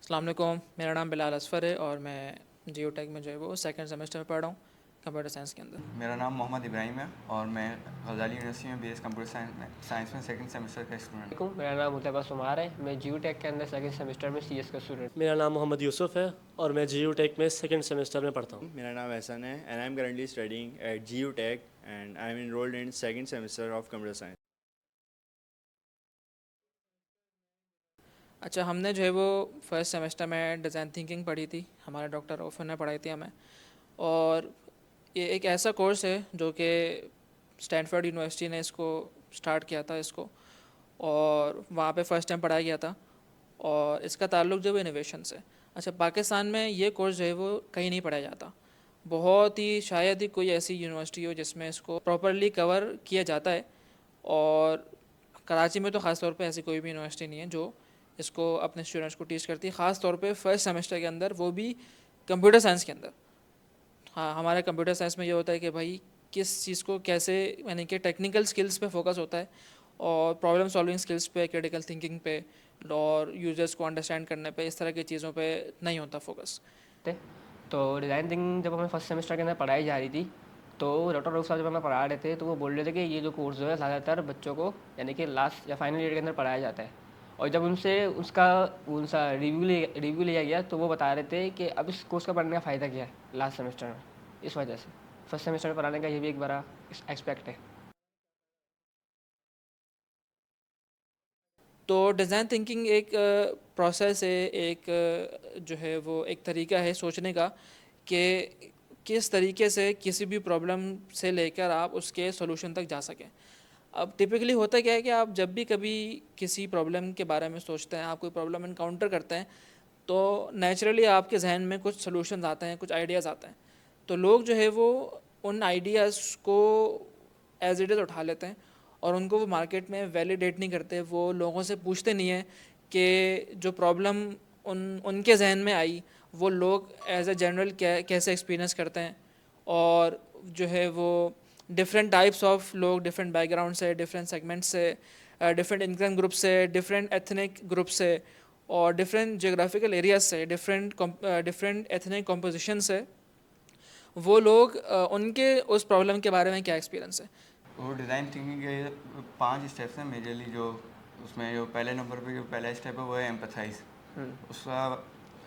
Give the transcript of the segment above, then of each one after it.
अस्सलाम वालेकुम, मेरा नाम बिलाल असफ़र है और मैं जियोटेक में जो है वो सेकंड सेमेस्टर में पढ़ रहा हूँ कंप्यूटर साइंस के अंदर। मेरा नाम मोहम्मद इब्राहिम है और मैं गज़ाली यूनिवर्सिटी में बीएस कंप्यूटर साइंस में सेकंड सेमेस्टर का स्टूडेंट हूँ। मेरा नाम मुतबा सुमार है। मैं जियो टेक के अंदर सेकंड सेमेस्टर में सीएस का स्टूडेंट। मेरा नाम मोहम्मद यूसुफ है और मैं जीयू टेक में सेकंड सेमेस्टर में पढ़ता हूँ। मेरा नाम एहसन है and I am currently studying at GU Tech and I am enrolled in second semester of computer science. अच्छा, हमने जो है वो फर्स्ट सेमेस्टर में डिज़ाइन थिंकिंग पढ़ी थी, हमारे डॉक्टर रऊफ़ ने पढ़ाई थी हमें। और ये एक ऐसा कोर्स है जो कि स्टैनफोर्ड यूनिवर्सिटी ने इसको स्टार्ट किया था इसको, और वहाँ पे फ़र्स्ट टाइम पढ़ाया गया था। और इसका ताल्लुक जो है इनोवेशन से। अच्छा, पाकिस्तान में ये कोर्स जो है वो कहीं नहीं पढ़ाया जाता, बहुत ही शायद ही कोई ऐसी यूनिवर्सिटी हो जिसमें इसको प्रॉपरली कवर किया जाता है। और कराची में तो ख़ास तौर पे ऐसी कोई भी यूनिवर्सिटी नहीं है जो इसको अपने स्टूडेंट्स को टीच करती है, ख़ास तौर पे फर्स्ट सेमेस्टर के अंदर, वो भी कंप्यूटर साइंस के अंदर। हाँ, हमारे कंप्यूटर साइंस में ये होता है कि भाई किस चीज़ को कैसे, यानी कि टेक्निकल स्किल्स पे फोकस होता है और प्रॉब्लम सॉल्विंग स्किल्स पे, क्रिटिकल थिंकिंग पे और यूजर्स को अंडरस्टैंड करने पे, इस तरह की चीज़ों पे नहीं होता फोकस। तो डिज़ाइन थिंकिंग जब हमें फर्स्ट सेमेस्टर के अंदर पढ़ाई जा रही थी, तो डॉक्टर रऊफ साहब जब हमें पढ़ा रहे थे तो वो बोल रहे थे कि ये जो कोर्स जो है ज़्यादातर बच्चों को यानी कि लास्ट या फाइनल ईयर के अंदर पढ़ाया जाता है। और जब उनसे उसका उनसा रिव्यू लिया गया तो वो बता रहे थे कि अब इस कोर्स का पढ़ने का फ़ायदा क्या है लास्ट सेमेस्टर में। इस वजह से फर्स्ट सेमेस्टर में पढ़ाने का ये भी एक बड़ा एक्सपेक्ट है। तो डिज़ाइन थिंकिंग एक प्रोसेस है, एक जो है वो एक तरीका है सोचने का कि किस तरीके से किसी भी प्रॉब्लम से लेकर आप उसके सॉल्यूशन तक जा सकें। अब टिपिकली होता क्या है कि आप जब भी कभी किसी प्रॉब्लम के बारे में सोचते हैं, आप कोई प्रॉब्लम इनकाउंटर करते हैं, तो नेचुरली आपके जहन में कुछ सॉल्यूशंस आते हैं, कुछ आइडियाज़ आते हैं। तो लोग जो है वो उन आइडियाज़ को एज इट इज़ उठा लेते हैं और उनको वो मार्केट में वैलिडेट नहीं करते। वो लोगों से पूछते नहीं हैं कि जो प्रॉब्लम उनके जहन में आई वो लोग एज ए जनरल कैसे एक्सपीरियंस करते हैं। और जो है वो डिफरेंट टाइप्स ऑफ लोग, डिफरेंट बैकग्राउंड से, डिफरेंट सेगमेंट से, डिफरेंट इनकम ग्रुप से, डिफरेंट एथनिक ग्रुप से और डिफरेंट जोग्राफिकल एरियाज से, डिफरेंट एथनिक कॉम्पोजिशन से, वो लोग उनके उस प्रॉब्लम के बारे में क्या एक्सपीरियंस है। वो डिज़ाइन थिंकिंग के 5 स्टेप्स हैं मेजरली। जो उसमें जो पहले नंबर पे जो पहला स्टेप है वो है एम्पथाइज। उसका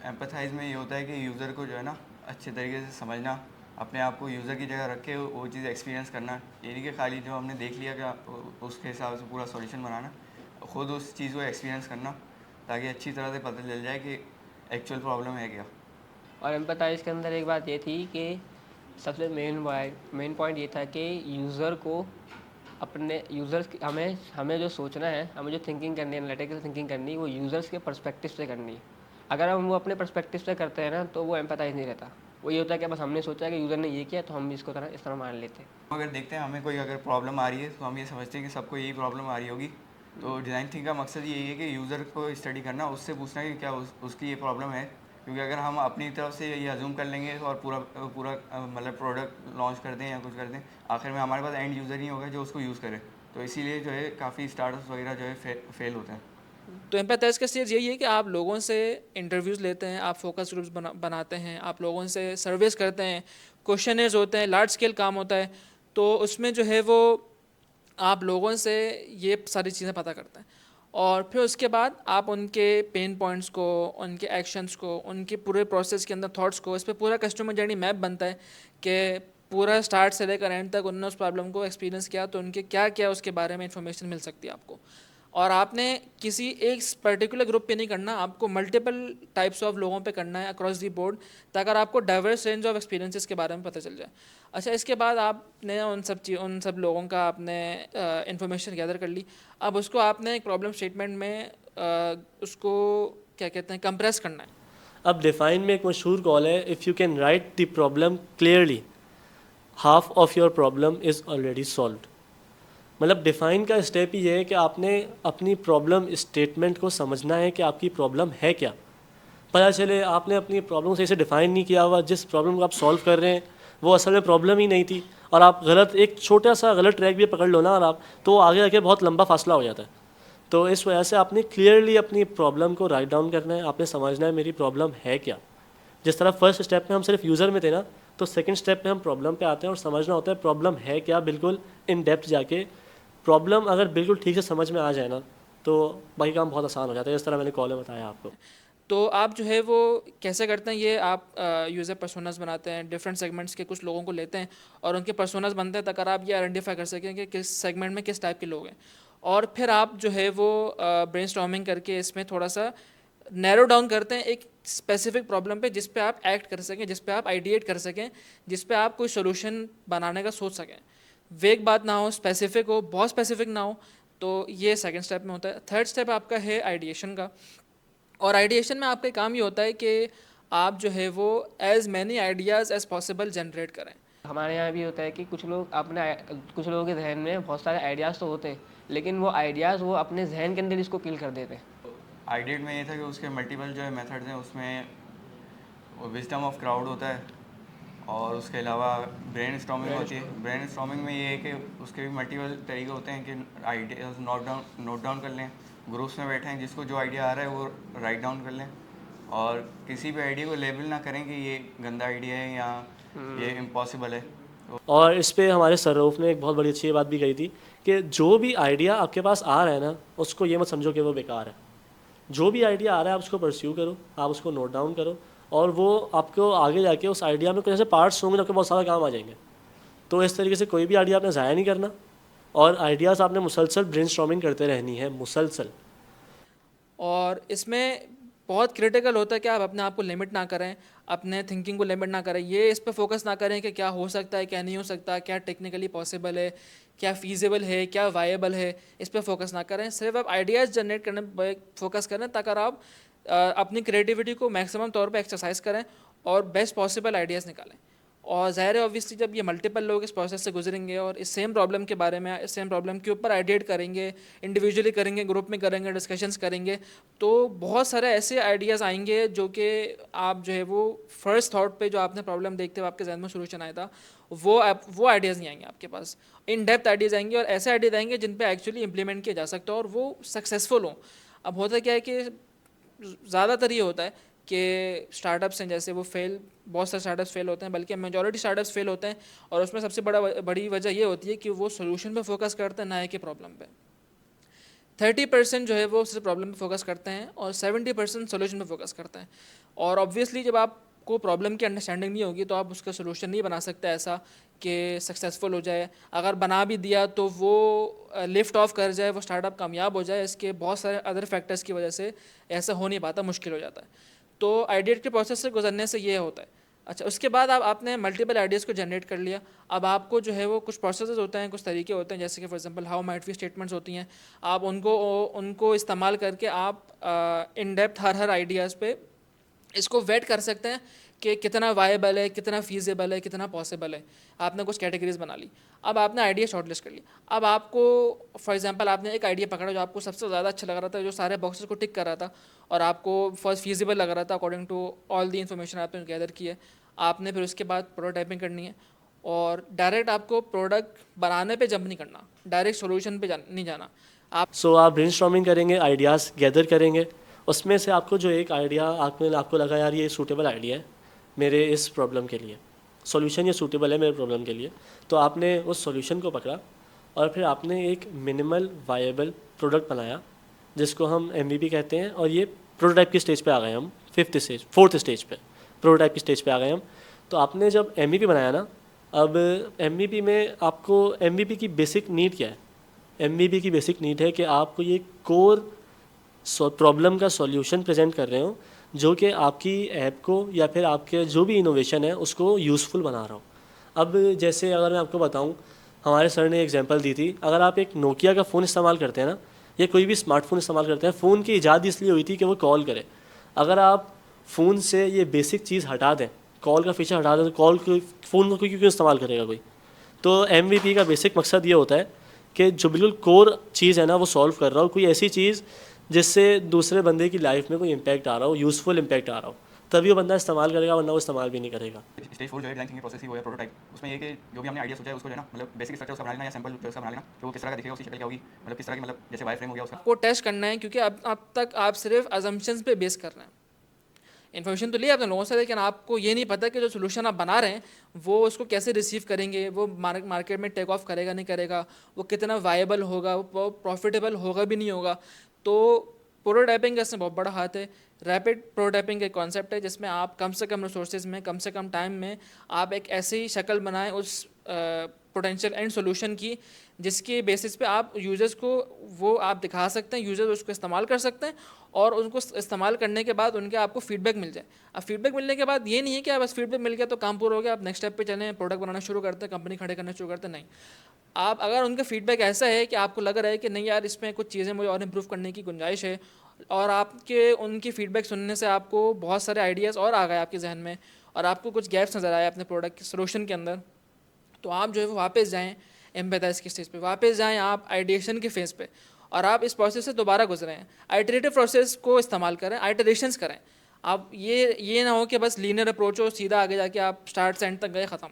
एम्पथाइज में ये होता है कि यूज़र को जो है ना अच्छे तरीके से समझना, अपने आप को यूज़र की जगह रख के वो चीज़ एक्सपीरियंस करना। ये नहीं कि खाली जो हमने देख लिया कि उसके हिसाब से पूरा सॉल्यूशन बनाना, ख़ुद उस चीज़ को एक्सपीरियंस करना ताकि अच्छी तरह से पता चल जाए कि एक्चुअल प्रॉब्लम है क्या। और एम्पैथाइज के अंदर एक बात ये थी कि सबसे मेन पॉइंट ये था कि यूज़र को अपने यूज़र्स हमें हमें जो सोचना है, हमें जो थिंकिंग करनी है, एनालिटिकल थिंकिंग करनी है, वो यूज़र्स के पर्सपेक्टिव से करनी है। अगर हम वो अपने पर्सपेक्टिव से करते हैं ना तो वो एम्पैथाइज नहीं रहता। वो ये होता है कि बस हमने सोचा कि यूज़र ने ये किया तो हम इसको इस तरह मान लेते हैं। अगर देखते हैं हमें कोई अगर प्रॉब्लम आ रही है तो हम ये समझते हैं कि सबको यही प्रॉब्लम आ रही होगी। तो डिज़ाइन थिंकिंग का मकसद यही है कि यूज़र को स्टडी करना, उससे पूछना कि क्या उसकी ये प्रॉब्लम है। क्योंकि अगर हम अपनी तरफ से ये अज्यूम कर लेंगे और पूरा पूरा मतलब प्रोडक्ट लॉन्च कर दें या कुछ कर दें, आखिर में हमारे पास एंड यूज़र ही होगा जो उसको यूज़ करे। तो इसीलिए जो है काफ़ी स्टार्टअप्स वगैरह जो है फेल होते हैं। तो एम्पैथाइज का स्टेज यही है कि आप लोगों से इंटरव्यूज़ लेते हैं, आप फोकस ग्रुप्स बनाते हैं, आप लोगों से सर्वेस करते हैं, क्वेश्चनर्स होते हैं, लार्ज स्केल काम होता है। तो उसमें जो है वो आप लोगों से ये सारी चीज़ें पता करते हैं और फिर उसके बाद आप उनके पेन पॉइंट्स को, उनके एक्शंस को, उनके पूरे प्रोसेस के अंदर थॉट्स को, इस पर पूरा कस्टमर जर्नी मैप बनता है कि पूरा स्टार्ट से लेकर एंड तक उन्होंने उस प्रॉब्लम को एक्सपीरियंस किया तो उनके क्या क्या उसके बारे में इंफॉर्मेशन मिल सकती है आपको। और आपने किसी एक पर्टिकुलर ग्रुप पे नहीं करना, आपको मल्टीपल टाइप्स ऑफ लोगों पे करना है अक्रॉस दी बोर्ड, ताकि आपको डाइवर्स रेंज ऑफ एक्सपीरियंसेस के बारे में पता चल जाए। अच्छा, इसके बाद आपने उन सब लोगों का आपने इंफॉर्मेशन गैदर कर ली। अब उसको आपने एक प्रॉब्लम स्टेटमेंट में उसको क्या कहते हैं, कंप्रेस करना है। अब डिफाइन में एक मशहूर कॉल है, if you can write the problem clearly half of your problem is already solved. मतलब डिफ़ाइन का स्टेप ही ये है कि आपने अपनी प्रॉब्लम स्टेटमेंट को समझना है कि आपकी प्रॉब्लम है क्या। पता चले आपने अपनी प्रॉब्लम सही से डिफ़ाइन नहीं किया हुआ, जिस प्रॉब्लम को आप सॉल्व कर रहे हैं वो असल में प्रॉब्लम ही नहीं थी, और आप गलत एक छोटा सा गलत ट्रैक भी पकड़ लो ना और आप, तो आगे जाके बहुत लंबा फासला हो जाता है। तो इस वजह से आपने क्लियरली अपनी प्रॉब्लम को राइट डाउन करना है, आपने समझना है मेरी प्रॉब्लम है क्या। जिस तरह फर्स्ट स्टेप में हम सिर्फ यूज़र में थे ना, तो सेकंड स्टेप में हम प्रॉब्लम पे आते हैं और समझना होता है प्रॉब्लम है क्या, बिल्कुल इन डेप्थ जाके। प्रॉब्लम अगर बिल्कुल ठीक से समझ में आ जाए ना, तो बाकी काम बहुत आसान हो जाता है, जिस तरह मैंने कॉल में बताया आपको। तो आप जो है वो कैसे करते हैं ये, आप यूज़र पर्सोनास बनाते हैं, डिफरेंट सेगमेंट्स के कुछ लोगों को लेते हैं और उनके पर्सोनास बनते हैं, ताकि आप ये आइडेंटिफाई कर सकें कि किस सेगमेंट में किस टाइप के लोग हैं। और फिर आप जो है वो ब्रेनस्टॉर्मिंग करके इसमें थोड़ा सा नैरो डाउन करते हैं एक स्पेसिफिक प्रॉब्लम पे, जिस पे आप एक्ट कर सकें, जिस पे आप आइडिएट कर सकें, जिस पे आप कोई सोल्यूशन बनाने का सोच सकें। वेग बात ना हो, स्पेसिफिक हो, बहुत स्पेसिफिक ना हो। तो ये सेकंड स्टेप में होता है। थर्ड स्टेप आपका है आइडिएशन का, और आइडिएशन में आपका काम ये होता है कि आप जो है वो as many ideas as possible generate करें। हमारे यहाँ भी होता है कि कुछ लोगों के जहन में बहुत सारे आइडियाज़ तो होते हैं, लेकिन वो आइडियाज़ वो अपने जहन के अंदर इसको किल कर देते हैं। आइडिएट में ये था कि उसके मल्टीपल जो है मेथड्स हैं, उसमें विजडम ऑफ क्राउड होता है और उसके अलावा ब्रेन स्टॉर्मिंग होती है। ब्रेन स्टॉर्मिंग में ये है कि उसके भी मल्टीपल तरीके होते हैं कि आइडियाज नोट डाउन कर लें, ग्रुप्स में बैठे हैं, जिसको जो आइडिया आ रहा है वो राइट डाउन कर लें और किसी भी आइडिया को लेबल ना करें कि ये गंदा आइडिया है या ये इम्पॉसिबल है। और इस पे हमारे सरूफ ने एक बहुत बड़ी अच्छी बात भी कही थी कि जो भी आइडिया आपके पास आ रहा है ना, उसको ये मत समझो कि वो बेकार है। जो भी आइडिया आ रहा है आप उसको परस्यू करो, आप उसको नोट डाउन करो, और वो आपको आगे जाके उस आइडिया में कुछ ऐसे पार्ट्स होंगे जो आपके बहुत सारा काम आ जाएंगे। तो इस तरीके से कोई भी आइडिया आपने ज़ाया नहीं करना, और आइडियाज़ आपने मुसलसल ब्रेनस्टॉर्मिंग करते रहनी है, मुसलसल। और इसमें बहुत क्रिटिकल होता है कि आप अपने आप को लिमिट ना करें, अपने थिंकिंग को लिमिट ना करें, ये इस पे फोकस ना करें कि क्या हो सकता है, क्या नहीं हो सकता, क्या टेक्निकली पॉसिबल है, क्या फीजिबल है, क्या वायबल है। इस पे फोकस ना करें, सिर्फ आप आइडियाज़ जनरेट करने पे फोकस करें, ताकि आप अपनी क्रिएटिविटी को मैक्सिमम तौर पे एक्सरसाइज करें और बेस्ट पॉसिबल आइडियाज़ निकालें। और ज़ाहिर है ऑब्वियसली जब ये मल्टीपल लोग इस प्रोसेस से गुजरेंगे और इस सेम प्रॉब्लम के बारे में, इस सेम प्रॉब्लम के ऊपर आइडिएट करेंगे, इंडिविजुअली करेंगे, ग्रुप में करेंगे, डिस्कशंस करेंगे, तो बहुत सारे ऐसे आइडियाज़ आएंगे जो कि आप जो है वो फर्स्ट थॉट पे जो आपने प्रॉब्लम देखते हुए आपके जहन में सोल्यूशन आया था, वो आइडियाज़ नहीं आएंगे आपके पास। इन डेप्थ आइडियाज़ आएंगे और ऐसे आइडियाज़ आएंगे जिन पे एक्चुअली इंप्लीमेंट किया जा सकता है और वो सक्सेसफुल हों। अब होता क्या है कि ज़्यादातर ये होता है कि स्टार्टअप्स हैं जैसे वो बहुत सारे स्टार्टअप्स फेल होते हैं, बल्कि मेजॉरिटी स्टार्टअप्स फेल होते हैं, और उसमें सबसे बड़ी वजह ये होती है कि वो सोल्यूशन पे फोकस करते हैं, ना कि प्रॉब्लम पे। 30% जो है वो सिर्फ प्रॉब्लम पे फोकस करते हैं और 70% सोल्यूशन पे फोकस करते हैं। और ऑब्वियसली जब आपको प्रॉब्लम की अंडरस्टैंडिंग नहीं होगी तो आप उसका सोल्यूशन नहीं बना सकते ऐसा कि सक्सेसफुल हो जाए। अगर बना भी दिया तो वो लिफ्ट ऑफ कर जाए, वो स्टार्टअप कामयाब हो जाए, इसके बहुत सारे अदर फैक्टर्स की वजह से ऐसा हो नहीं पाता, मुश्किल हो जाता है। तो आइडिएट के प्रोसेस से गुजरने से ये होता है। अच्छा, उसके बाद आपने मल्टीपल आइडियाज़ को जनरेट कर लिया। अब आपको जो है वो कुछ प्रोसेस होते हैं, कुछ तरीके होते हैं, जैसे कि for example how might we statements होती हैं। आप उनको इस्तेमाल करके आप इन डेप्थ हर आइडियाज़ पे इसको वेट कर सकते हैं कि कितना वायबल है, कितना फीजेबल है, कितना पॉसिबल है। आपने कुछ कैटेगरीज बना ली, अब आपने आइडिया शॉर्टलिस्ट कर लिया। अब आपको फॉर एग्जांपल आपने एक आइडिया पकड़ा जो आपको सबसे ज़्यादा अच्छा लग रहा था, जो सारे बॉक्सेस को टिक कर रहा था और आपको फर्स्ट फीजिबल लग रहा था according to all the information आपने गैदर की है। आपने फिर उसके बाद प्रोटोटाइपिंग करनी है और डायरेक्ट आपको प्रोडक्ट बनाने पे जंप नहीं करना, डायरेक्ट सोल्यूशन पे नहीं जाना। आप ब्रेनस्टॉर्मिंग करेंगे, आइडियाज़ गैदर करेंगे, उसमें से आपको जो एक आइडिया आपको लगा यार ये सूटेबल आइडिया है मेरे इस प्रॉब्लम के लिए, सॉल्यूशन ये सूटेबल है मेरे प्रॉब्लम के लिए, तो आपने उस सॉल्यूशन को पकड़ा और फिर आपने एक मिनिमल वायबल प्रोडक्ट बनाया जिसको हम MVP कहते हैं। और ये प्रोटोटाइप की स्टेज पे आ गए हम, फोर्थ स्टेज पे प्रोटोटाइप की स्टेज पे आ गए हम। तो आपने जब MVP बनाया ना, अब MVP में आपको MVP की बेसिक नीड क्या है? MVP की बेसिक नीड है कि आपको ये कोर प्रॉब्लम का सॉल्यूशन प्रेजेंट कर रहे हो जो कि आपकी ऐप को या फिर आपके जो भी इनोवेशन है उसको यूज़फुल बना रहा हो। अब जैसे अगर मैं आपको बताऊं, हमारे सर ने एग्जांपल दी थी, अगर आप एक नोकिया का फ़ोन इस्तेमाल करते हैं ना, या कोई भी स्मार्टफोन इस्तेमाल करते हैं, फ़ोन की ईजाद इसलिए हुई थी कि वो कॉल करे। अगर आप फ़ोन से ये बेसिक चीज़ हटा दें, कॉल का फीचर हटा दें, तो फ़ोन को क्यों इस्तेमाल करेगा कोई? तो MVP का बेसिक मकसद ये होता है कि जो बिल्कुल कोर चीज़ है ना वो सॉल्व कर रहा हो, कोई ऐसी चीज़ जिससे दूसरे बंदे की लाइफ में कोई इम्पैक्ट आ रहा हो, यूज़फुल इम्पैक्ट आ रहा हो। तभी वो बंदा इस्तेमाल करेगा, वरना वो इस्तेमाल भी नहीं करेगा। स्टेज 4 जो है डिज़ाइन थिंकिंग प्रोसेस ही वो है प्रोटोटाइप। उसमें ये कि जो भी हमने आइडिया सोचा है उसको जो है ना मतलब बेसिक स्ट्रक्चर उसका बना लेना या सैंपल उसका बना लेना, तो वो किस तरह का दिखेगा, उसकी शक्ल क्या होगी, मतलब किस तरह की, मतलब जैसे वाई फ्रेम हो गया उसका। आपको टेस्ट करना है, क्योंकि अब तक आप सिर्फ अजम्पशंस पे बेस कर रहे हैं। इन्फॉर्मेशन तो लिया आपने लोगों से, लेकिन आपको ये नहीं पता कि जो सोल्यूशन आप बना रहे हैं वो उसको कैसे रिसीव करेंगे, वो मार्केट में टेक ऑफ करेगा नहीं करेगा, वो कितना वायबल होगा, वो प्रॉफिटेबल होगा भी नहीं होगा। तो प्रोटोटाइपिंग का इसमें बहुत बड़ा हाथ है। रैपिड प्रोटोटाइपिंग एक कॉन्सेप्ट है जिसमें आप कम से कम रिसोर्सेज में, कम से कम टाइम में आप एक ऐसी शक्ल बनाएं उस पोटेंशियल एंड सोल्यूशन की जिसके बेसिस पे आप यूज़र्स को वो आप दिखा सकते हैं, यूज़र्स उसको इस्तेमाल कर सकते हैं और उनको इस्तेमाल करने के बाद उनके आपको फीडबैक मिल जाए। अब फीडबैक मिलने के बाद ये नहीं है कि आप बस फीडबैक मिल गया तो काम पूरा हो गया, आप नेक्स्ट स्टेप पे चलें, प्रोडक्ट बनाना शुरू करते हैं, कंपनी खड़े करना शुरू करते हैं। नहीं, आप अगर उनका फीडबैक ऐसा है कि आपको लग रहा है कि नहीं यार इसमें कुछ चीज़ें मुझे और इम्प्रूव करने की गुंजाइश है, और आपके उनकी फीडबैक सुनने से आपको बहुत सारे आइडियाज़ और आ गए आपके जहन में और आपको कुछ गैप्स नज़र आए अपने प्रोडक्ट के सोल्यूशन के अंदर, तो आप जो है वो वापस जाएँ एम्पैथाइज की स्टेज पे, वापस जाएँ आप आइडिएशन के फेज़ पे, और आप इस प्रोसेस से दोबारा गुजरें। आइटरेटिव प्रोसेस को इस्तेमाल करें, आइटरेशंस करें। आप ये ना हो कि बस लीनियर अप्रोच हो, सीधा आगे जाके आप स्टार्ट से एंड तक गए, ख़त्म।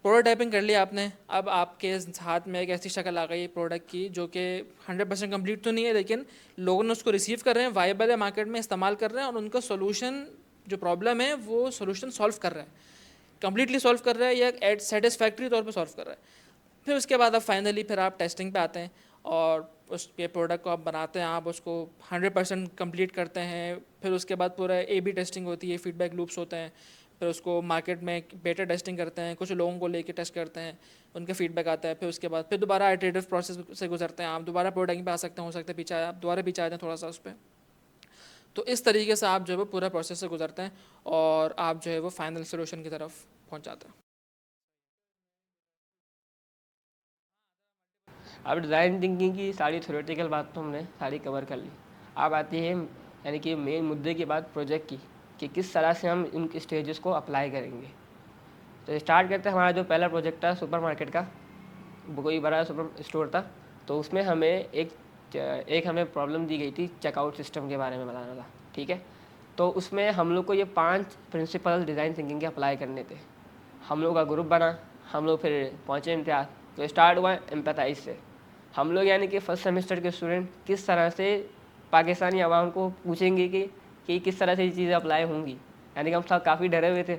प्रोटोटाइपिंग कर लिया आपने, अब आपके हाथ में एक ऐसी शक्ल आ गई है प्रोडक्ट की जो कि 100% कंप्लीट तो नहीं है, लेकिन लोगों ने उसको रिसीव कर रहे हैं, वाइबल है, मार्केट में इस्तेमाल कर रहे हैं और उनका सोल्यूशन जो प्रॉब्लम है वो सोल्यूशन सॉल्व कर रहे हैं, कम्प्लीटली सॉल्व कर रहा है या एट सेटिस्फैक्ट्री तौर पे सॉल्व कर रहा है। फिर उसके बाद आप फाइनली फिर आप टेस्टिंग पे आते हैं और उसके प्रोडक्ट को आप बनाते हैं, आप उसको 100% कंप्लीट करते हैं। फिर उसके बाद पूरा A/B टेस्टिंग होती है, फीडबैक लूप्स होते हैं, फिर उसको मार्केट में बेटा टेस्टिंग करते हैं, कुछ लोगों को लेके टेस्ट करते हैं, उनका फीडबैक आता है। फिर उसके बाद फिर दोबारा आइटरेटिव प्रोसेस से गुजरते हैं, आप दोबारा प्रोडक्ट पे आ सकते हैं, हो सकता है पीछे आप दोबारा पीछे आ जाएँ थोड़ा सा उस पर। तो इस तरीके से आप जो है वो पूरा प्रोसेस से गुजरते हैं और आप जो है वो फाइनल सोल्यूशन की तरफ पहुँच जाते हैं। अब डिज़ाइन थिंकिंग की सारी थ्योरेटिकल बात तो हमने सारी कवर कर ली। अब आती है यानी कि मेन मुद्दे की बात प्रोजेक्ट की, कि किस तरह से हम इन स्टेजेस को अप्लाई करेंगे। तो स्टार्ट करते हैं, हमारा जो पहला प्रोजेक्ट था सुपरमार्केट का, वो कोई बड़ा सुपर स्टोर था। तो उसमें हमें एक हमें प्रॉब्लम दी गई थी, चेकआउट सिस्टम के बारे में बताना था, ठीक है। तो उसमें हम लोग को ये 5 प्रिंसिपल डिज़ाइन थिंकिंग के अप्लाई करने थे। हम लोग का ग्रुप बना, हम लोग फिर पहुँचे इम्तियाज़। तो स्टार्ट हुआ एम्पैथाइज से। हम लोग यानी कि फर्स्ट सेमेस्टर के स्टूडेंट किस तरह से पाकिस्तानी आवाम को पूछेंगे कि किस तरह से ये चीज़ें अप्लाई होंगी, यानी कि हम सब काफ़ी डरे हुए थे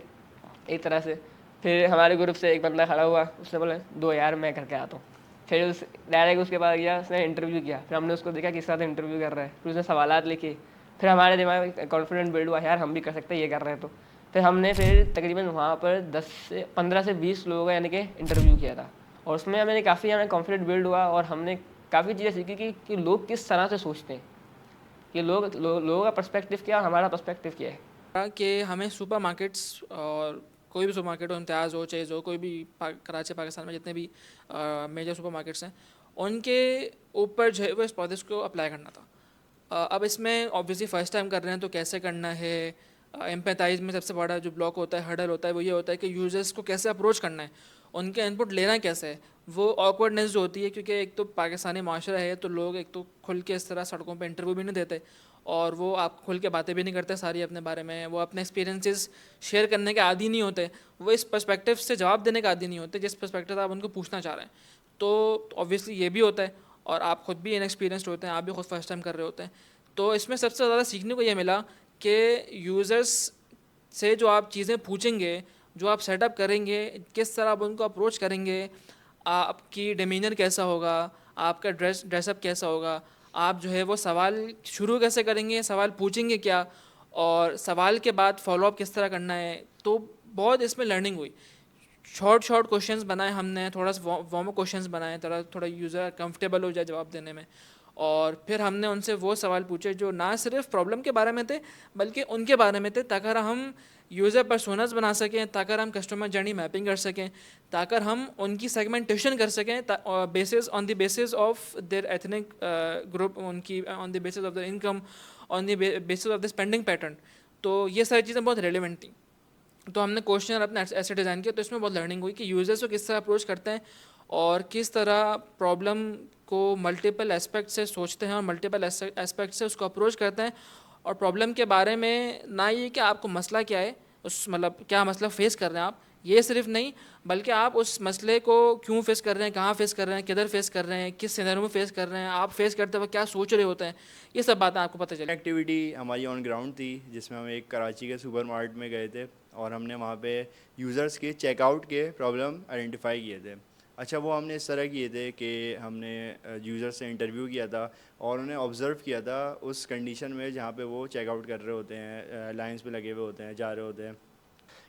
एक तरह से। फिर हमारे ग्रुप से एक बंदा खड़ा हुआ, उसने बोला दो यार मैं करके आता हूँ। फिर उस डायरेक्ट उसके बाद गया, उसने इंटरव्यू किया। फिर हमने उसको देखा किस तरह से इंटरव्यू कर रहा है, फिर उसने सवालात लिखे। फिर हमारे दिमाग में कॉन्फिडेंट बिल्ड हुआ, यार हम भी कर सकते हैं ये कर रहे हैं। तो फिर हमने फिर तकरीबन वहाँ पर 15 से 20 लोगों का यानी कि इंटरव्यू किया था, और उसमें हमें काफ़ी हमें कॉन्फिडेंट बिल्ड हुआ और हमने काफ़ी चीज़ें सीखी कि लोग किस तरह से सोचते हैं, कि लोगों का पर्सपेक्टिव क्या और हमारा पर्सपेक्टिव क्या है। कि हमें सुपर मार्केट्स और कोई भी सुपर मार्केट हो, इम्तियाज़ हो, चेज़ हो, कोई भी कराची पाकिस्तान में जितने भी मेजर सुपर मार्केट्स हैं, उनके ऊपर जो है वो इस प्रोसेस को अप्लाई करना था। अब इसमें ऑब्वियसली फ़र्स्ट टाइम कर रहे हैं तो कैसे करना है। एम्पैथाइज में सबसे बड़ा जो ब्लॉक होता है, हर्डल होता है, वो ये होता है कि यूज़र्स को कैसे अप्रोच करना है, उनके इनपुट लेना कैसे है। वो ऑकवर्डनेस जो होती है, क्योंकि एक तो पाकिस्तानी माशरा है तो लोग एक तो खुल के इस तरह सड़कों पे इंटरव्यू भी नहीं देते और वो आप खुल के बातें भी नहीं करते सारी अपने बारे में, वो अपने एक्सपीरियंसेस शेयर करने के आदी नहीं होते, वो इस पर्सपेक्टिव से जवाब देने के आदी नहीं होते जिस पर्सपेक्टिव से आप उनको पूछना चाह रहे हैं। तो ऑब्वियसली ये भी होता है, और आप खुद भी इनएक्सपीरियंस्ड होते हैं, आप भी खुद फर्स्ट टाइम कर रहे होते हैं। तो इसमें सबसे ज़्यादा सीखने को ये मिला कि यूज़र्स से जो आप चीज़ें पूछेंगे, जो आप सेटअप करेंगे, किस तरह आप उनको अप्रोच करेंगे, आपकी डिमीनर कैसा होगा, आपका ड्रेसअप कैसा होगा, आप जो है वो सवाल शुरू कैसे करेंगे, सवाल पूछेंगे क्या, और सवाल के बाद फॉलोअप किस तरह करना है। तो बहुत इसमें लर्निंग हुई। शॉर्ट क्वेश्चंस बनाए हमने, थोड़ा सा वार्म अप क्वेश्चंस बनाए, थोड़ा यूज़र कंफर्टेबल हो जाए जवाब देने में। और फिर हमने उनसे वो सवाल पूछे जो ना सिर्फ प्रॉब्लम के बारे में थे बल्कि उनके बारे में थे, ताकि हम यूज़र पर्सोनास बना सकें, ताकि हम कस्टमर जर्नी मैपिंग कर सकें, ताकि हम उनकी सेगमेंटेशन कर सकें basis on the basis of their ethnic group, उनकी on the basis of the income, on the basis of the spending pattern. तो ये सारी चीज़ें बहुत रेलिवेंट थी। तो हमने क्वेश्चन अपने ऐसे डिज़ाइन किया। तो इसमें बहुत लर्निंग हुई कि यूज़र्स को किस तरह अप्रोच करते हैं और किस तरह प्रॉब्लम को मल्टीपल एस्पेक्ट से सोचते हैं और मल्टीपल एस्पेक्ट से उसको अप्रोच करते हैं, और प्रॉब्लम के बारे में ना ये कि आपको मसला क्या है, उस मतलब क्या मसला फेस कर रहे हैं आप, ये सिर्फ नहीं, बल्कि आप उस मसले को क्यों फेस कर रहे हैं, कहाँ फेस कर रहे हैं, किधर फेस कर रहे हैं, किस सिनेरियो में फेस कर रहे हैं, आप फेस करते वक्त क्या सोच रहे होते हैं, ये सब बातें आपको पता चले। एक्टिविटी हमारी ऑन ग्राउंड थी जिसमें हम एक कराची के सुपरमार्केट में गए थे और हमने वहाँ पे यूज़र्स के चेकआउट के प्रॉब्लम आइडेंटिफाई किए थे। अच्छा, वो हमने इस तरह किए थे कि हमने यूज़र से इंटरव्यू किया था और उन्हें ऑब्ज़र्व किया था उस कंडीशन में जहाँ पे वो चेकआउट कर रहे होते हैं, लाइंस पे लगे हुए होते हैं, जा रहे होते हैं।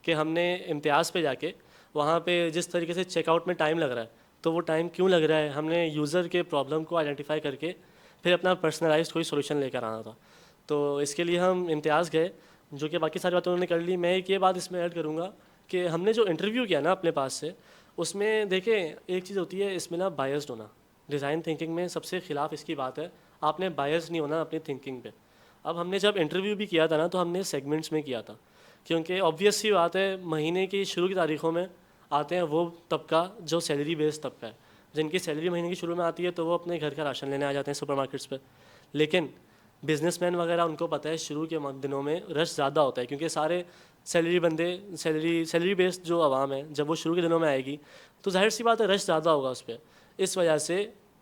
कि हमने इम्तियाज़ पे जाके वहाँ पे जिस तरीके से चेकआउट में टाइम लग रहा है, तो वो टाइम क्यों लग रहा है, हमने यूज़र के प्रॉब्लम को आइडेंटिफाई करके फिर अपना पर्सनलाइज्ड कोई सोल्यूशन लेकर आना था। तो इसके लिए हम इम्तियाज़ गए, जो कि बाकी सारी बातें उन्होंने कर ली। मैं एक ये बात इसमें ऐड करूँगा कि हमने जो इंटरव्यू किया ना अपने पास से, उसमें देखें एक चीज़ होती है इसमें ना बायस्ड होना। डिज़ाइन थिंकिंग में सबसे ख़िलाफ़ इसकी बात है, आपने बायस्ड नहीं होना अपनी थिंकिंग पे। अब हमने जब इंटरव्यू भी किया था ना, तो हमने सेगमेंट्स में किया था, क्योंकि ऑब्वियस सी बात है महीने की शुरू की तारीख़ों में आते हैं वो तबका जो सैलरी बेस्ड तबका है, जिनकी सैलरी महीने की शुरू में आती है तो वो अपने घर का राशन लेने आ जाते हैं सुपरमार्केट्स पे। लेकिन बिजनेसमैन वगैरह उनको पता है शुरू के दिनों में रश ज़्यादा होता है, क्योंकि सारे सैलरी बंदे सैलरी बेस्ड जो आवाम है, जब वो शुरू के दिनों में आएगी तो जाहिर सी बात है रश ज़्यादा होगा उस पर। इस वजह से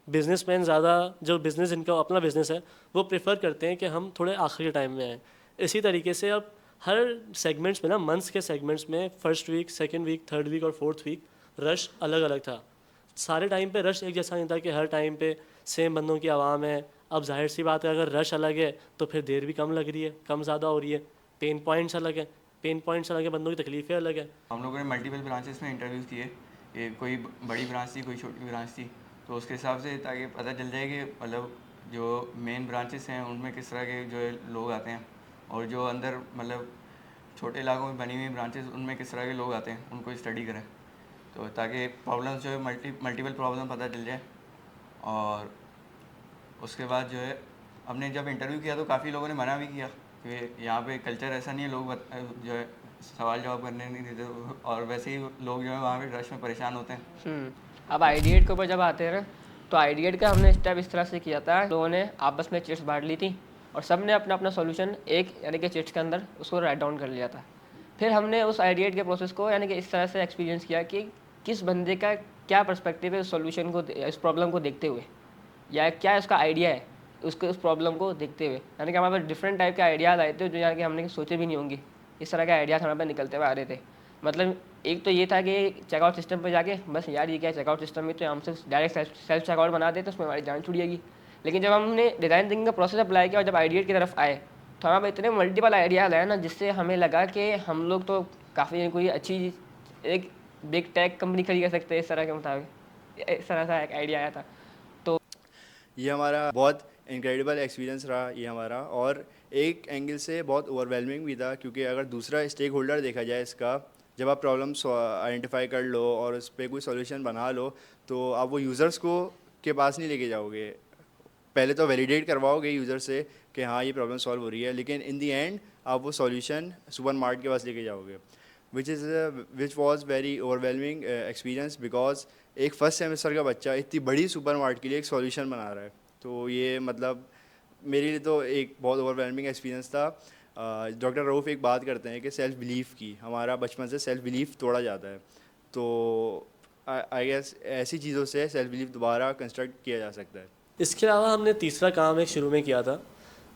बिजनेसमैन ज़्यादा, जो बिज़नेस जिनका अपना बिज़नेस है, वो प्रेफर करते हैं कि हम थोड़े आखिरी टाइम में आएँ। इसी तरीके से अब हर सेगमेंट्स में ना, मंथ्स के सेगमेंट्स में first week, second week, third week और फोर्थ वीक रश अलग अलग था। सारे टाइम पे रश एक जैसा नहीं था कि हर टाइम पे सेम बंदों की आवाम है। अब जाहिर सी बात है अगर रश अलग है तो फिर देर भी कम लग रही है, कम ज़्यादा हो रही है, पेन पॉइंट्स अलग है, पेन पॉइंट्स अलग है, बंदों की तकलीफ़ें अलग है। हम लोगों ने मल्टीपल ब्रांचेस में इंटरव्यूज़ किए, ये कोई बड़ी ब्रांच थी, कोई छोटी ब्रांच थी, तो उसके हिसाब से ताकि पता चल जाए कि मतलब जो मेन ब्रांचेस हैं उनमें किस तरह के जो है लोग आते हैं, और जो अंदर मतलब छोटे इलाकों में बनी हुई ब्रांचेस उनमें किस तरह के लोग आते हैं, उनको स्टडी करें, तो ताकि प्रॉब्लम्स जो है मल्टीपल प्रॉब्लम पता चल जाए। और उसके बाद जो है हमने जब इंटरव्यू किया तो काफ़ी लोगों ने मना भी किया कि यहाँ पे कल्चर ऐसा नहीं है, लोग जो है सवाल जवाब करने नहीं देते, और वैसे ही लोग जो है वहाँ पे रश में परेशान होते हैं। अब आइडिएट के ऊपर जब आते हैं ना, तो आइडिएट का हमने स्टेप इस तरह से किया था, लोगों ने आपस में चिट्स बांट ली थी और सब ने अपना अपना सॉल्यूशन एक यानी कि चिट्स के अंदर उसको राइट डाउन कर लिया था। फिर हमने उस आइडिएट के प्रोसेस को यानी कि इस तरह से एक्सपीरियंस किया कि किस बंदे का क्या पर्सपेक्टिव है उस सॉल्यूशन को, इस प्रॉब्लम को देखते हुए, या क्या उसका आइडिया है उसको, उस प्रॉब्लम को देखते हुए। यानी कि हमारे पास डिफरेंट टाइप के आइडियाज़ आए थे जो यानी कि हमने सोचे भी नहीं होंगे, इस तरह के आइडियाज़ हमारे पास निकलते हुए आ रहे थे। मतलब एक तो ये था कि चेकआउट सिस्टम पे जाके बस यार ये क्या चेकआउट सिस्टम में, तो हमसे डायरेक्ट सेल्फ चेकआउट बना देते, उसमें हमारी जान छूट जाएगी। लेकिन जब हमने डिज़ाइन थिंकिंग का प्रोसेस अप्लाई किया और जब आइडिया की तरफ आए तो हमारे इतने मल्टीपल आइडियाज़ आए ना, जिससे हमें लगा कि हम लोग तो काफ़ी कोई अच्छी एक बिग टेक कंपनी खड़ी कर सकते हैं। इस तरह के मुताबिक इस तरह का एक आइडिया आया था। तो ये हमारा बहुत इनक्रेडिबल एक्सपीरियंस रहा ये हमारा, और एक एंगल से बहुत ओवरवेलमिंग भी था, क्योंकि अगर दूसरा स्टेक होल्डर देखा जाए इसका, जब आप प्रॉब्लम आइडेंटिफाई कर लो और उस पर कोई सॉल्यूशन बना लो, तो आप वो यूज़र्स को के पास नहीं लेके जाओगे, पहले तो वैलिडेट करवाओगे यूज़र से कि हाँ ये प्रॉब्लम सॉल्व हो रही है, लेकिन इन दी एंड आप वो सॉल्यूशन सुपरमार्केट के पास लेके जाओगे, which was very overwhelming experience, because एक फर्स्ट सेमेस्टर का बच्चा इतनी बड़ी सुपरमार्केट के लिए एक सॉल्यूशन बना रहा है, तो ये मतलब मेरे लिए तो एक बहुत ओवरवेलमिंग एक्सपीरियंस था। डॉक्टर रऊफ़ एक बात करते हैं कि सेल्फ बिलीफ की, हमारा बचपन से सेल्फ बिलीफ तोड़ा जाता है, तो आई गेस ऐसी चीज़ों से सेल्फ बिलीफ दोबारा कंस्ट्रक्ट किया जा सकता है। इसके अलावा हमने तीसरा काम एक शुरू में किया था,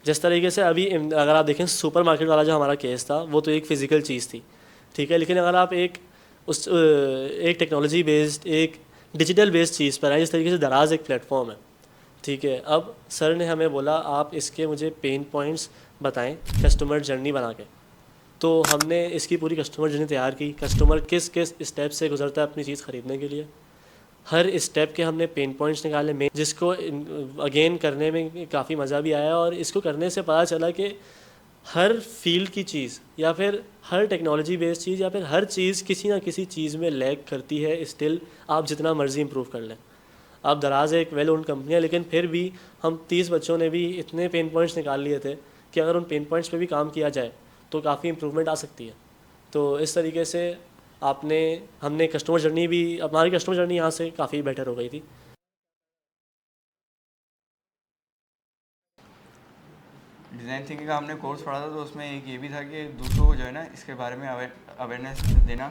जिस तरीके से अभी अगर आप देखें सुपरमार्केट वाला जो हमारा केस था वो तो एक फ़िज़िकल चीज़ थी, ठीक है, लेकिन अगर आप एक टेक्नोलॉजी बेस्ड, एक डिजिटल बेस्ड चीज़ पर आए, जिस तरीके से दराज एक प्लेटफॉर्म है, ठीक है। अब सर ने हमें बोला आप इसके मुझे पेन पॉइंट्स बताएं कस्टमर जर्नी बना के, तो हमने इसकी पूरी कस्टमर जर्नी तैयार की, कस्टमर किस किस स्टेप से गुजरता है अपनी चीज़ ख़रीदने के लिए, हर स्टेप के हमने पेन पॉइंट्स निकाले मेन, जिसको अगेन करने में काफ़ी मज़ा भी आया, और इसको करने से पता चला कि हर फील्ड की चीज़ या फिर हर टेक्नोलॉजी बेस्ड चीज़ या फिर हर चीज़ किसी ना किसी चीज़ में लैग करती है, स्टिल आप जितना मर्ज़ी इम्प्रूव कर लें। आप दराज एक वेल ओन कंपनी है, लेकिन फिर भी हम 30 बच्चों ने भी इतने पेन पॉइंट्स निकाल लिए थे कि अगर उन पेन पॉइंट्स पे भी काम किया जाए तो काफ़ी इम्प्रूवमेंट आ सकती है। तो इस तरीके से हमने कस्टमर जर्नी भी, हमारी कस्टमर जर्नी यहाँ से काफ़ी बेटर हो गई थी। डिज़ाइन थिंकिंग का हमने कोर्स पढ़ा था, तो उसमें एक ये भी था कि दूसरों को जो है ना इसके बारे में अवेयरनेस देना,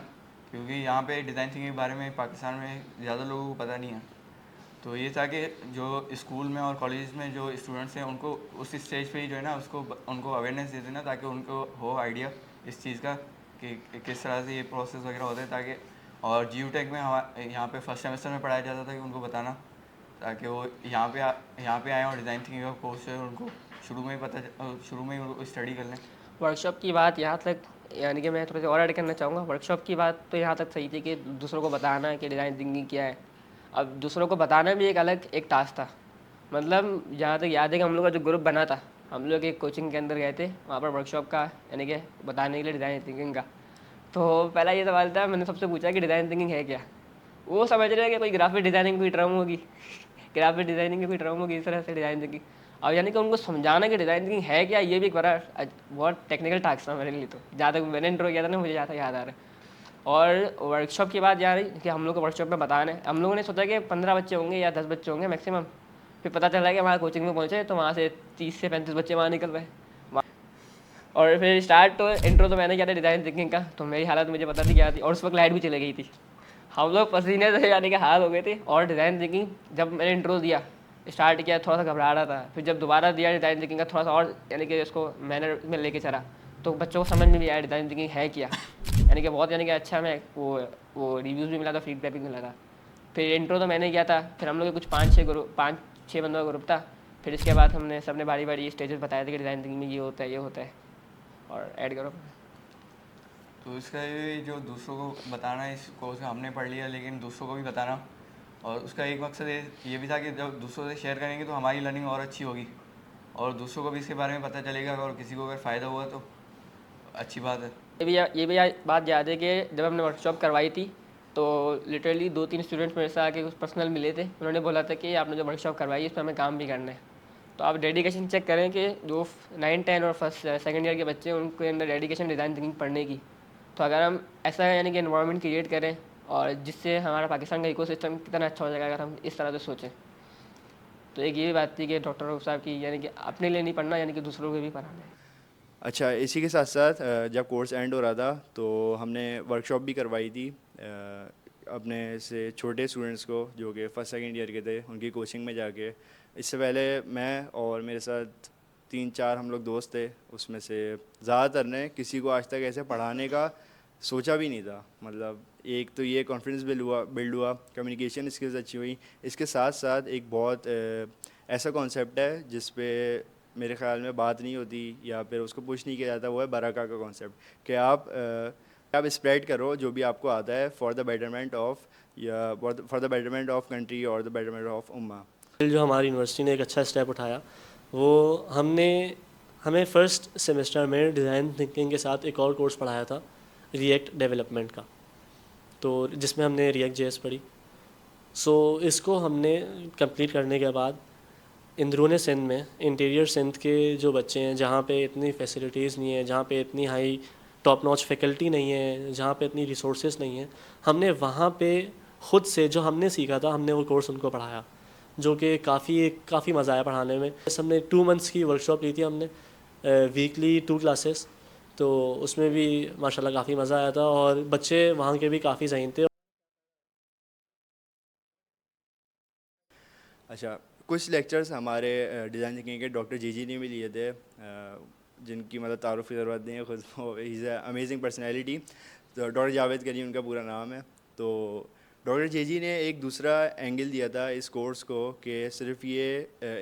क्योंकि यहाँ पे डिज़ाइन थिंकिंग के बारे में पाकिस्तान में ज़्यादा लोगों को पता नहीं है। तो ये था कि जो स्कूल में और कॉलेज में जो स्टूडेंट्स हैं उनको उस स्टेज पे ही जो है ना उनको अवेयरनेस दे देना, ताकि उनको हो आइडिया इस चीज़ का कि किस तरह से ये प्रोसेस वगैरह होता है, ताकि और जीयूटेक में यहाँ पे फर्स्ट सेमेस्टर में पढ़ाया जाता था कि उनको बताना, ताकि वो यहाँ पे आएँ और डिज़ाइन थिंकिंग का कोर्स है उनको शुरू में ही उनको स्टडी कर लें। वर्कशॉप की बात यहाँ तक, यानी कि मैं थोड़ा सा और ऐड करना चाहूँगा। वर्कशॉप की बात तो यहाँ तक सही थी कि दूसरों को बताना कि डिज़ाइन थिंकिंग क्या है। अब दूसरों को बताना भी एक टास्क था। मतलब जहाँ तक याद है कि हम लोग का जो ग्रुप बना था, हम लोग एक कोचिंग के अंदर गए थे वहाँ पर वर्कशॉप का, यानी कि बताने के लिए डिज़ाइन थिंकिंग का। तो पहला ये सवाल था, मैंने सबसे पूछा कि डिज़ाइन थिंकिंग है क्या। वो समझ रहे हैं कि कोई ग्राफिक डिज़ाइनिंग कोई टर्म होगी, ग्राफिक डिज़ाइनिंग की कोई टर्म होगी, इस तरह से डिज़ाइन थिंकिंग। अब यानी कि उनको समझाना कि डिज़ाइन थिंकिंग है क्या, ये भी एक बड़ा बहुत टेक्निकल टास्क था मेरे लिए। तो जहाँ तक मैंने इंट्रो किया था ना, मुझे ज़्यादा याद आ रहा है। और वर्कशॉप की बात यार कि हम लोग को वर्कशॉप में बताना है, हम लोगों ने सोचा कि 15 बच्चे होंगे या 10 बच्चे होंगे मैक्सिमम। फिर पता चला कि हमारे कोचिंग में पहुँचे तो वहाँ से 30 से 35 बच्चे वहाँ निकल रहे। और फिर स्टार्ट तो इंट्रो तो मैंने किया था डिज़ाइन थिंकिंग का, तो मेरी हालत मुझे पता नहीं क्या थी, और उस वक्त लाइट भी चली गई थी। हम लोग पसीने से यानी कि हाल हो गए थे। और डिज़ाइन थिंकिंग जब मैंने इंट्रो दिया, स्टार्ट किया, थोड़ा सा घबरा रहा था। फिर जब दोबारा दिया डिज़ाइन थिंकिंग का थोड़ा सा और, यानी कि इसको मैनर में लेके चला, तो बच्चों को समझ में भी आया डिज़ाइन थिंकिंग है क्या। यानी कि बहुत, यानी कि अच्छा, मैं वो रिव्यूज़ भी मिला था, फीडबैक भी मिला था। फिर इंट्रो तो मैंने किया था। फिर हम लोग के कुछ 5-6 बंदों का ग्रुप था। फिर इसके बाद हमने सबने बारी बारी स्टेजेस बताए थे कि डिज़ाइन थिंकिंग में ये होता है, ये होता है। और ऐड करो। तो इसका ये जो दूसरों को बताना, इस कोर्स में हमने पढ़ लिया, लेकिन दूसरों को भी बताना, और उसका एक मकसद ये भी था कि जब दूसरों से शेयर करेंगे तो हमारी लर्निंग और अच्छी होगी, और दूसरों को भी इसके बारे में पता चलेगा, और किसी को अगर फ़ायदा हुआ तो अच्छी बात है। बात याद है कि जब हमने वर्कशॉप करवाई थी, तो लिटरली 2-3 स्टूडेंट्स मेरे से आके कुछ पर्सनल मिले थे। उन्होंने बोला था कि आपने जो वर्कशॉप करवाई है इस पर हमें काम भी करना है। तो आप डेडिकेशन चेक करें कि जो 9-10 और फर्स्ट सेकंड ईयर के बच्चे हैं, उनके अंदर डेडिकेशन डिज़ाइन थिंकिंग पढ़ने की। तो अगर हम ऐसा यानी कि एनवायरनमेंट क्रिएट करें, और जिससे हमारा पाकिस्तान का इकोसिस्टम कितना अच्छा हो जाएगा अगर हम इस तरह से सोचें। तो एक ये भी बात थी कि डॉक्टर रऊफ साहब की, यानी कि अपने लिए नहीं पढ़ना, यानी कि दूसरों को भी पढ़ाना है। अच्छा, इसी के साथ साथ जब कोर्स एंड हो रहा था तो हमने वर्कशॉप भी करवाई थी अपने से छोटे स्टूडेंट्स को जो कि फर्स्ट सेकंड ईयर के थे, उनकी कोचिंग में जाके। इससे पहले मैं और मेरे साथ 3-4 हम लोग दोस्त थे, उसमें से ज़्यादातर ने किसी को आज तक ऐसे पढ़ाने का सोचा भी नहीं था। मतलब एक तो ये कॉन्फिडेंस बिल्ड हुआ, कम्युनिकेशन स्किल्स अच्छी हुई। इसके साथ साथ एक बहुत ऐसा कॉन्सेप्ट है जिस पे मेरे ख्याल में बात नहीं होती या फिर उसको पुश नहीं किया जाता, वो है बरका का कॉन्सेप्ट, कि आप स्प्रेड करो जो भी आपको आता है for the betterment of country और द बेटरमेंट ऑफ उम्मा। जो हमारी यूनिवर्सिटी ने एक अच्छा स्टेप उठाया, वो हमें फ़र्स्ट सेमेस्टर में डिज़ाइन थिंकिंग के साथ एक और कोर्स पढ़ाया था, रिएक्ट डेवलपमेंट का, तो जिसमें हमने रिएक्ट जेएस पढ़ी। इसको हमने कंप्लीट करने के बाद अंदरूनी सिंध में, इंटीरियर सिंध के जो बच्चे हैं, जहाँ पे इतनी फैसिलिटीज़ नहीं है, जहाँ पे इतनी हाई टॉप नॉच फैकल्टी नहीं है, जहाँ पे इतनी रिसोर्सेज नहीं है, हमने वहाँ पे ख़ुद से जो हमने सीखा था, हमने वो कोर्स उनको पढ़ाया, जो कि काफ़ी मज़ा आया पढ़ाने में। हमने 2 मंथ्स की वर्कशॉप ली थी हमने, वीकली 2 क्लासेस, तो उसमें भी माशाल्लाह काफ़ी मज़ा आया था, और बच्चे वहाँ के भी काफ़ी ज़हीन थे। अच्छा, कुछ लेक्चर्स हमारे डिज़ाइन थिंकिंग के डॉक्टर जी ने भी लिए थे, जिनकी मतलब तारुफ की ज़रूरत नहीं है, खुद ही इज़ अमेजिंग पर्सनैलिटी। तो डॉक्टर जावेद गनी उनका पूरा नाम है। तो डॉक्टर जी ने एक दूसरा एंगल दिया था इस कोर्स को, कि सिर्फ ये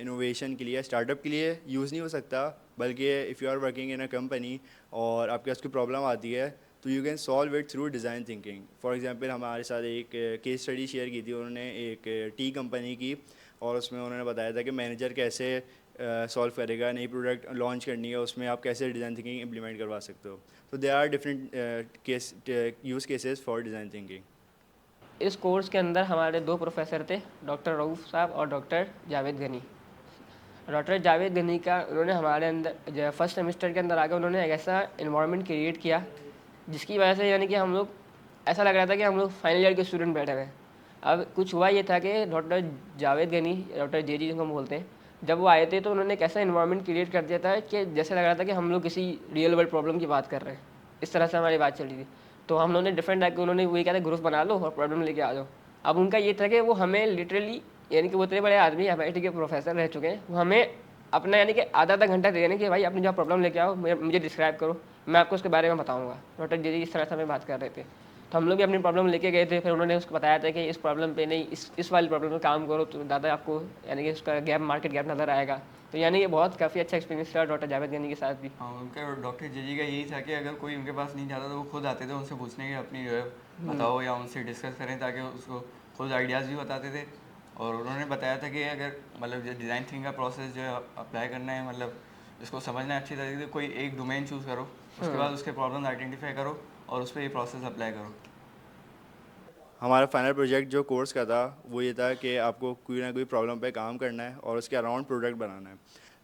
इनोवेशन के लिए, स्टार्टअप के लिए यूज़ नहीं हो सकता, बल्कि if you are working in a company और आपके पास कोई प्रॉब्लम आती है तो you can solve it through design thinking. For example हमारे साथ एक केस स्टडी शेयर की थी उन्होंने, एक टी कंपनी की, और उसमें उन्होंने बताया था कि मैनेजर कैसे सॉल्व करेगा, नई प्रोडक्ट लॉन्च करनी है, उसमें आप कैसे डिज़ाइन थिंकिंग इम्प्लीमेंट करवा सकते हो। तो they are different use cases for design thinking. इस कोर्स के अंदर हमारे 2 प्रोफेसर थे, डॉक्टर रऊफ साहब और डॉक्टर जावेद गनी। डॉक्टर जावेद गनी का, उन्होंने हमारे अंदर फर्स्ट सेमेस्टर के अंदर आकर उन्होंने एक ऐसा इन्वायरमेंट क्रिएट किया जिसकी वजह से, यानी कि हम लोग, ऐसा लग रहा था कि हम लोग फाइनल ईयर के स्टूडेंट बैठे हुए हैं। अब कुछ हुआ ये था कि डॉक्टर जावेद गनी, डॉक्टर जी जिनको हम बोलते हैं, जब वो आए थे तो उन्होंने एक ऐसा इन्वायरमेंट क्रिएट कर दिया था कि जैसे लग रहा था कि हम लोग किसी रियल वर्ल्ड प्रॉब्लम की बात कर रहे हैं। इस तरह से हमारी बात चली थी। तो हम लोगों ने डिफरेंट टाइप के, उन्होंने वही कहते ग्रुप बना लो और प्रॉब्लम लेके आ जाओ। अब उनका ये था कि वो हमें लिटरली, यानी कि वो इतने बड़े आदमी MIT के प्रोफेसर रह चुके हैं, वो हमें अपना यानी कि आधा आधा घंटा दे रहे हैं कि भाई अपनी जो प्रॉब्लम लेके आओ, मुझे डिस्क्राइब करो, मैं आपको उसके बारे में बताऊंगा। डॉक्टर जी इस तरह से हमें बात कर रहे थे। तो हम लोग भी अपनी प्रॉब्लम लेके गए थे। फिर उन्होंने उसको बताया था कि इस प्रॉब्लम पे नहीं, इस वाली प्रॉब्लम पे काम करो तो ज़्यादा आपको यानी कि उसका गैप, मार्केट गैप नज़र आएगा। तो यानी ये बहुत काफ़ी अच्छा एक्सपीरियंस रहा डॉक्टर जावेद गनी के साथ भी। हाँ, उनका डॉक्टर जी का यही था कि अगर कोई उनके पास नहीं जाता तो वो खुद आते थे उनसे पूछने के अपनी जो है बताओ, या उनसे डिस्कस करें, ताकि उसको खुद आइडियाज़ भी बताते थे। और उन्होंने बताया था कि अगर मतलब जो डिज़ाइन थिंकिंग का प्रोसेस जो है अप्लाई करना है, मतलब इसको समझना है अच्छी तरीके से, कोई एक डोमेन चूज़ करो, उसके बाद उसके प्रॉब्लम आइडेंटिफाई करो और उस पर ये प्रोसेस अप्लाई करो। हमारा फाइनल प्रोजेक्ट जो कोर्स का था वो ये था कि आपको कोई ना कोई प्रॉब्लम पे काम करना है और उसके अराउंड प्रोडक्ट बनाना है।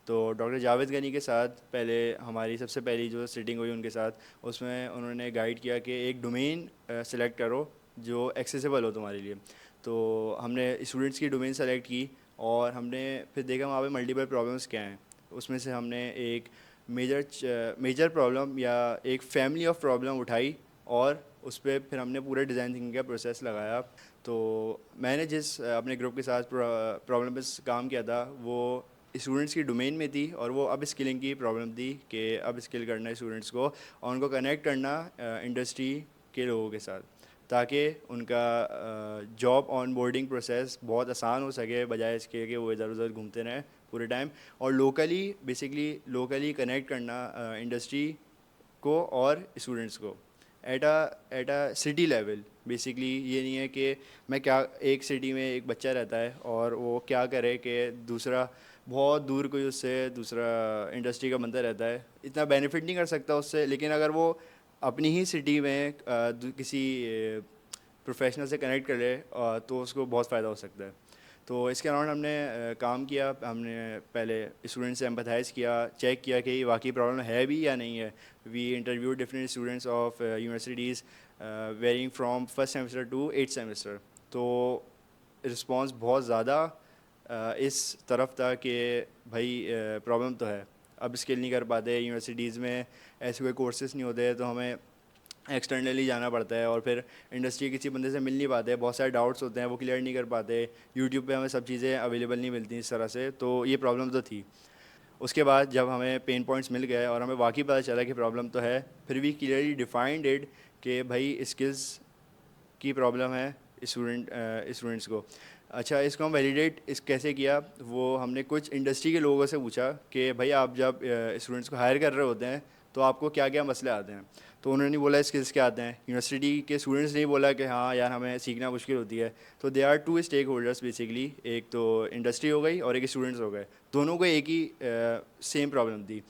तो डॉक्टर जावेद गनी के साथ पहले हमारी सबसे पहली जो सीटिंग हुई उनके साथ, उसमें उन्होंने गाइड किया कि एक डोमेन सेलेक्ट करो जो एक्सेसिबल हो तुम्हारे लिए। तो हमने स्टूडेंट्स की डोमेन सेलेक्ट की और हमने फिर देखा वहाँ पे मल्टीपल प्रॉब्लम्स क्या हैं। उसमें से हमने एक मेजर प्रॉब्लम या एक फैमिली ऑफ प्रॉब्लम उठाई और उस पर फिर हमने पूरे डिज़ाइन थिंकिंग का प्रोसेस लगाया। तो मैंने जिस अपने ग्रुप के साथ प्रॉब्लम पे काम किया था वो स्टूडेंट्स की डोमेन में थी, और वो अब स्किलिंग की प्रॉब्लम थी कि अब स्किल करना है स्टूडेंट्स को और उनको कनेक्ट करना इंडस्ट्री के लोगों के साथ, ताकि उनका जॉब ऑन बोर्डिंग प्रोसेस बहुत आसान हो सके, बजाय इसके कि वो इधर उधर घूमते रहें पूरे टाइम। और लोकली कनेक्ट करना इंडस्ट्री को और स्टूडेंट्स को at a city level. Basically ये नहीं है कि मैं क्या, एक सिटी में एक बच्चा रहता है और वो क्या करे कि दूसरा बहुत दूर कोई उससे दूसरा इंडस्ट्री का बंदा रहता है, इतना बेनिफिट नहीं कर सकता उससे। लेकिन अगर वो अपनी ही सिटी में किसी प्रोफेशनल से कनेक्ट कर ले तो उसको बहुत फ़ायदा हो सकता है। तो इसके अराउंड हमने काम किया। हमने पहले स्टूडेंट से एम्पैथाइज़ किया, चेक किया कि वाकई प्रॉब्लम है भी या नहीं है। We interview different students of universities varying from first semester to 8th semester. तो रिस्पांस बहुत ज़्यादा इस तरफ था कि भाई प्रॉब्लम तो है, अब स्किल नहीं कर पाते, यूनिवर्सिटीज़ में ऐसे कोई कोर्सेज नहीं होते, तो हमें एक्सटर्नली जाना पड़ता है और फिर इंडस्ट्री किसी बंदे से मिल नहीं पाते, बहुत सारे डाउट्स होते हैं वो क्लियर नहीं कर पाते, यूट्यूब पे हमें सब चीज़ें अवेलेबल नहीं मिलती इस तरह से। तो ये प्रॉब्लम तो थी। उसके बाद जब हमें पेन पॉइंट्स मिल गए और हमें वाकई पता चला कि प्रॉब्लम तो है, फिर भी क्लियरली डिफाइंड इट कि भाई स्किल्स की प्रॉब्लम है स्टूडेंट्स को। अच्छा, इसको हम वैलिडेट इस कैसे किया, वो हमने कुछ इंडस्ट्री के लोगों से पूछा कि भाई आप जब स्टूडेंट्स को हायर कर रहे होते हैं तो आपको क्या क्या मसले आते हैं। तो उन्होंने बोला स्किल्स के आते हैं। यूनिवर्सिटी के स्टूडेंट्स ने बोला कि हाँ यार हमें सीखना मुश्किल होती है। तो they are two stakeholders basically, एक तो इंडस्ट्री हो गई और एक स्टूडेंट्स हो गए, दोनों को एक ही सेम प्रॉब्लम थी।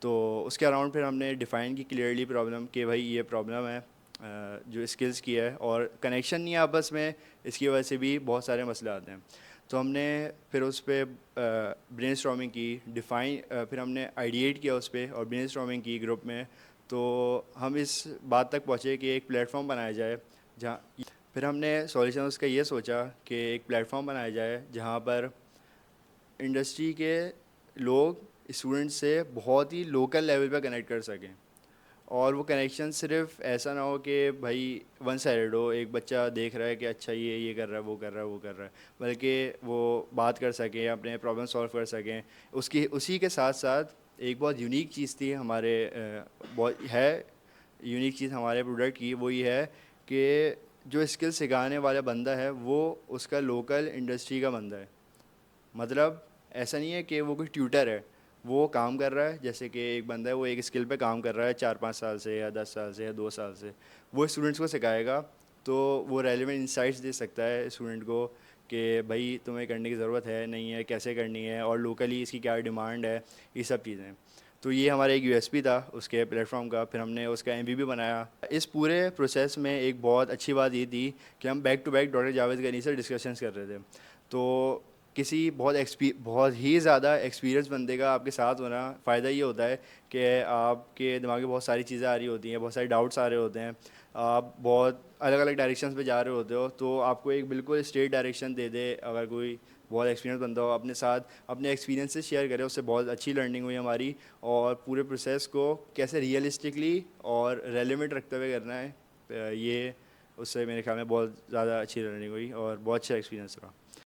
तो उसके अराउंड फिर हमने डिफ़ाइन की क्लियरली प्रॉब्लम कि भाई ये प्रॉब्लम है जो स्किल्स की है और कनेक्शन नहीं है आपस में, इसकी वजह से भी बहुत सारे मसले आते हैं। तो हमने फिर उस पर ब्रेनस्टॉर्मिंग की, फिर हमने आइडिएट किया उस पर और ब्रेनस्टॉर्मिंग की ग्रुप में। तो हम इस बात तक पहुँचे कि एक प्लेटफॉर्म बनाया जाए जहाँ, फिर हमने सॉल्यूशन उसका ये सोचा कि एक प्लेटफॉर्म बनाया जाए जहाँ पर इंडस्ट्री के लोग स्टूडेंट्स से बहुत ही लोकल लेवल पर कनेक्ट कर सकें, और वो कनेक्शन सिर्फ ऐसा ना हो कि भाई वन साइडेड हो, एक बच्चा देख रहा है कि अच्छा ये कर रहा है, वो कर रहा है, वो कर रहा है, बल्कि वो बात कर सकें, अपने प्रॉब्लम सॉल्व कर सकें। उसी के साथ साथ एक बहुत यूनिक चीज़ थी हमारे बहुत है यूनिक चीज़ हमारे प्रोडक्ट की, वो ये है कि जो स्किल सिखाने वाला बंदा है वो उसका लोकल इंडस्ट्री का बंदा है। मतलब ऐसा नहीं है कि वो कोई ट्यूटर है, वो काम कर रहा है, जैसे कि एक बंदा है वो एक स्किल पे काम कर रहा है 4-5 साल से या 10 साल से या 2 साल से, वो स्टूडेंट्स को सिखाएगा। तो वो रेलिवेंट इंसाइट्स दे सकता है स्टूडेंट को कि भाई तुम्हें करने की ज़रूरत है नहीं है, कैसे करनी है, और लोकली इसकी क्या डिमांड है, ये सब चीज़ें। तो ये हमारा एक यूएसपी था उसके प्लेटफॉर्म का। फिर हमने उसका एमवीपी बनाया। इस पूरे प्रोसेस में एक बहुत अच्छी बात ये थी कि हम back to back doctor Javed Ghani से डिस्कशंस कर रहे थे। तो किसी बहुत ही ज़्यादा एक्सपीरियंस बंदे का आपके साथ होना फ़ायदा ये होता है कि आपके दिमाग में बहुत सारी चीज़ें आ रही होती हैं, बहुत सारे डाउट्स आ रहे होते हैं, आप बहुत अलग अलग डायरेक्शंस पे जा रहे होते हो, तो आपको एक बिल्कुल स्ट्रेट डायरेक्शन दे दे अगर कोई बहुत एक्सपीरियंस बनता हो, अपने साथ अपने एक्सपीरियंसेस शेयर करे, उससे बहुत अच्छी लर्निंग हुई हमारी। और पूरे प्रोसेस को कैसे रियलिस्टिकली और रेलिवेंट रखते हुए करना है, ये उससे मेरे ख्याल में बहुत ज़्यादा अच्छी लर्निंग हुई और बहुत अच्छा एक्सपीरियंस रहा।